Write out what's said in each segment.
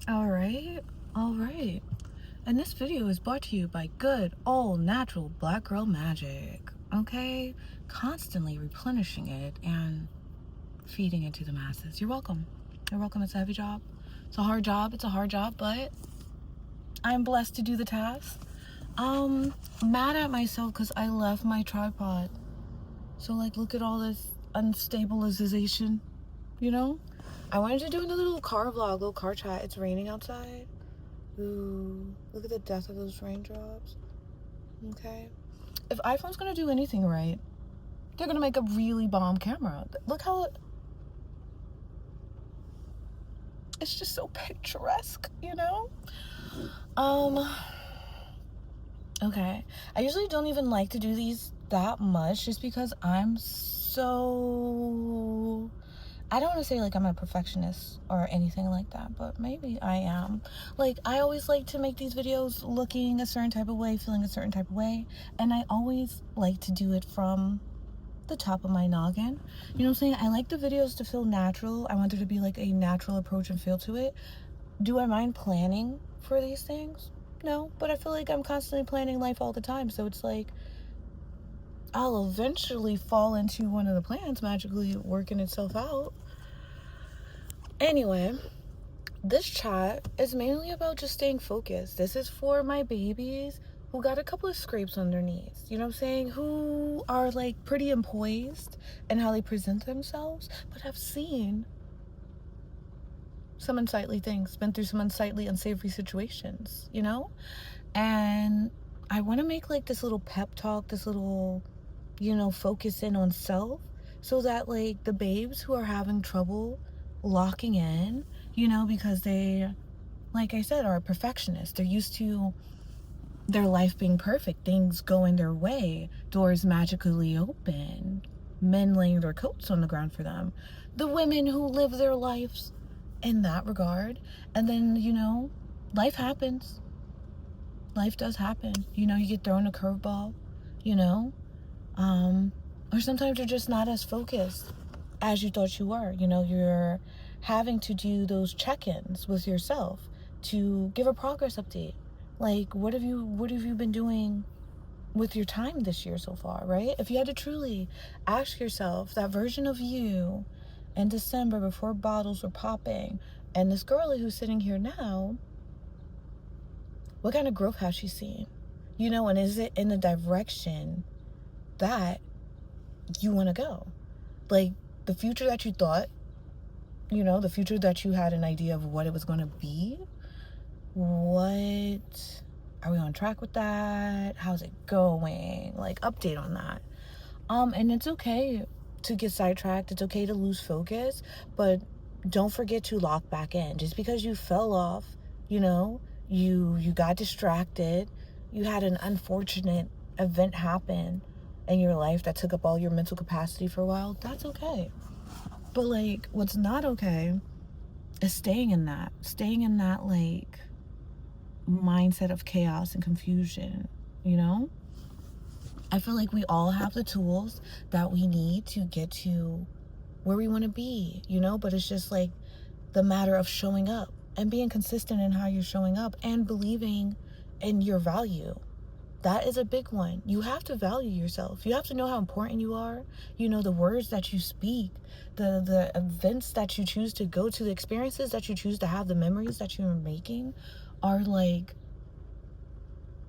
All right. And this video is brought to you by good old natural black girl magic. Okay? Constantly replenishing it and feeding it to the masses. You're welcome. You're welcome. It's a heavy job. It's a hard job. But I'm blessed to do the task. Mad at myself because I left my tripod. So like, look at all this unstabilization, you know? I wanted to do a little car vlog, little car chat. It's raining outside. Ooh, look at the depth of those raindrops. Okay. If iPhone's gonna do anything right, they're gonna make a really bomb camera. Look how it's just so picturesque, you know? Okay. I usually don't even like to do these that much just because I don't want to say like I'm a perfectionist or anything like that, but maybe I am. Like, I always like to make these videos looking a certain type of way, feeling a certain type of way, and I always like to do it from the top of my noggin. You know what I'm saying? I like the videos to feel natural. I want there to be like a natural approach and feel to it. Do I mind planning for these things? No, but I feel like I'm constantly planning life all the time, so it's like I'll eventually fall into one of the plans magically working itself out. Anyway, this chat is mainly about just staying focused. This is for my babies who got a couple of scrapes underneath, you know what I'm saying? Who are like pretty poised in how they present themselves, but have seen some unsightly things, been through some unsightly, unsavory situations, you know? And I want to make like this little pep talk, this little, focus in on self, so that like the babes who are having trouble locking in, because they, like I said, are a perfectionist. They're used to their life being perfect, things going their way, doors magically open, men laying their coats on the ground for them. The women who live their lives in that regard. And then, life happens. Life does happen. You get thrown a curveball, or sometimes you're just not as focused as you thought you were. You're having to do those check-ins with yourself to give a progress update. Like, what have you been doing with your time this year so far, right? If you had to truly ask yourself, that version of you in December before bottles were popping, and this girlie who's sitting here now, what kind of growth has she seen? And is it in the direction that you want to go? Like, the future that you thought, the future that you had an idea of what it was going to be, what are we on track with that? How's it going? Like, update on that. And it's okay to get sidetracked. It's okay to lose focus, but don't forget to lock back in. Just because you fell off, you got distracted, you had an unfortunate event happen in your life that took up all your mental capacity for a while, that's okay. But like, what's not okay is staying in that like mindset of chaos and confusion. I feel like we all have the tools that we need to get to where we want to be, but it's just like the matter of showing up and being consistent in how you're showing up and believing in your value. That is a big one. You have to value yourself. You have to know how important you are. The words that you speak, the events that you choose to go to, the experiences that you choose to have, the memories that you're making are like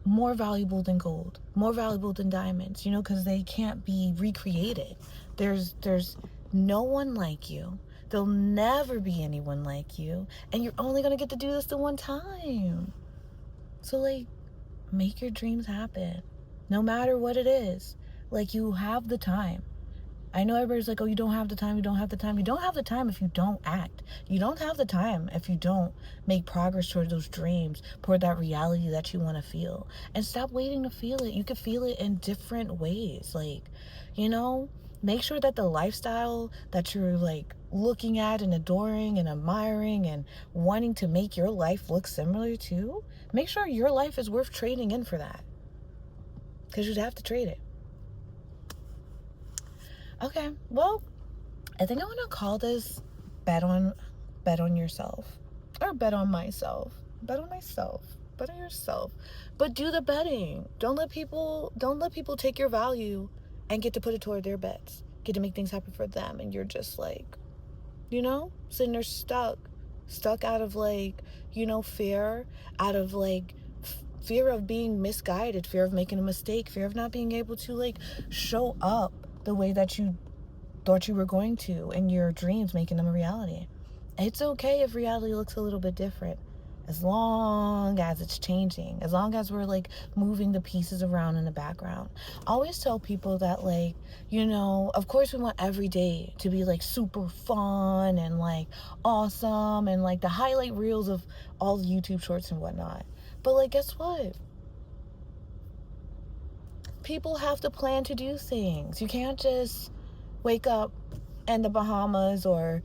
more valuable than gold, more valuable than diamonds, because they can't be recreated. There's no one like you. There'll never be anyone like you, and you're only gonna get to do this the one time. So like, make your dreams happen, no matter what it is. Like, you have the time. I know everybody's like, oh, you don't have the time. You don't have the time. You don't have the time if you don't act. You don't have the time if you don't make progress toward those dreams, toward that reality that you want to feel. And stop waiting to feel it. You can feel it in different ways. Like, make sure that the lifestyle that you're like looking at and adoring and admiring and wanting to make your life look similar to, make sure your life is worth trading in for that. Because you'd have to trade it. Okay, well, I think I want to call this bet on Bet on yourself. Or bet on myself. Bet on myself. Bet on yourself. But do the betting. Don't let people take your value and get to put it toward their bets. Get to make things happen for them. And you're just like, sitting there stuck out of like, fear, out of like fear of being misguided, fear of making a mistake, fear of not being able to like show up the way that you thought you were going to in your dreams, making them a reality. It's okay if reality looks a little bit different, as long as it's changing, as long as we're like moving the pieces around in the background. I always tell people that, like, of course we want every day to be like super fun and like awesome and like the highlight reels of all the YouTube shorts and whatnot. But like, guess what? People have to plan to do things. You can't just wake up in the Bahamas or,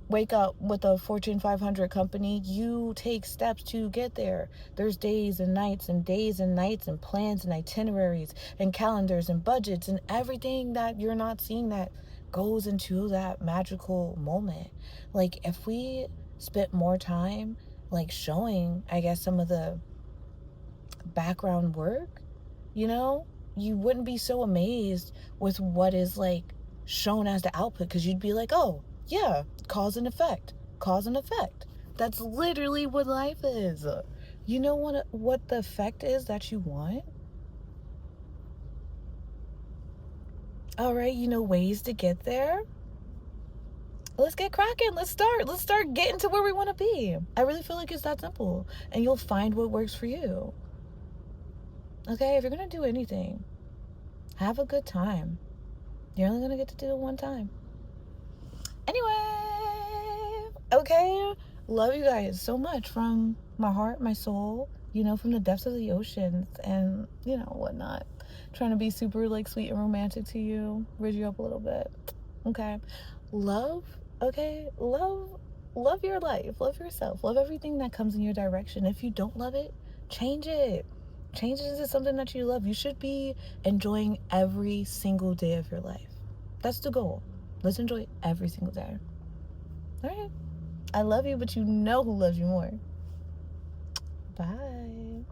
wake up with a Fortune 500 company. You take steps to get there. There's days and nights and plans and itineraries and calendars and budgets and everything that you're not seeing that goes into that magical moment. Like, if we spent more time like showing, I guess, some of the background work, you wouldn't be so amazed with what is like shown as the output, because you'd be like, oh yeah, cause and effect. That's literally what life is. You know what the effect is that you want? All right, ways to get there. Let's get cracking. Let's start getting to where we want to be. I really feel like it's that simple, and you'll find what works for you. Okay, if you're gonna do anything, have a good time. You're only gonna get to do it one time. Anyway, okay, love you guys so much from my heart, my soul, from the depths of the oceans and, whatnot. Trying to be super like sweet and romantic to you, raise you up a little bit. Okay, love your life, love yourself, love everything that comes in your direction. If you don't love it, change it into something that you love. You should be enjoying every single day of your life. That's the goal. Let's enjoy every single day. All right, I love you, but you know who loves you more. Bye.